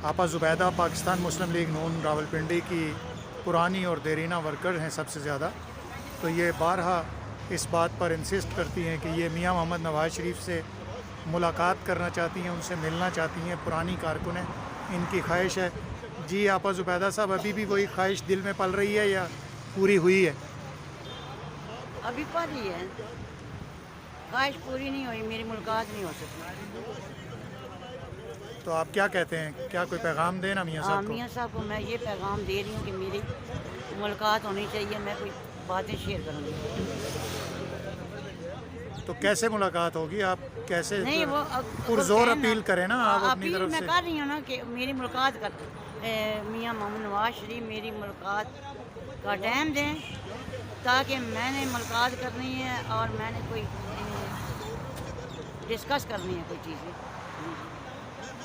आपा ज़ुबैदा पाकिस्तान मुस्लिम लीग नून रावलपिंडी की पुरानी और देरीना वर्कर हैं सबसे ज़्यादा। तो ये बारहा इस बात पर इंसिस्ट करती हैं कि ये मियां मोहम्मद नवाज़ शरीफ से मुलाकात करना चाहती हैं, उनसे मिलना चाहती हैं। पुरानी कारकुन हैं, इनकी ख्वाहिश है। जी आपा ज़ुबैदा साहब, अभी भी वही ख्वाहिश दिल में पल रही है या पूरी हुई है? अभी पल रही है, ख्वाहिश पूरी नहीं हुई, मेरी मुलाकात नहीं हो सकती। तो आप क्या कहते हैं, क्या कोई पैगाम देना मियाँ साहब को? मियाँ साहब को मैं ये पैगाम दे रही हूँ कि मेरी मुलाकात होनी चाहिए, मैं कोई बातें शेयर करूँगी। तो कैसे मुलाकात होगी? आप कैसे नहीं वो पुरजोर अपील करें ना आप अपनी अपील तरफ मैं से। कर रही हूँ ना कि मेरी मुलाकात कर मियाँ मोहम्मद नवाज शरीफ मेरी मुलाकात का टाइम दें, ताकि मैंने मुलाकात करनी है और मैंने कोई डिस्कस करनी है कोई चीज़ें।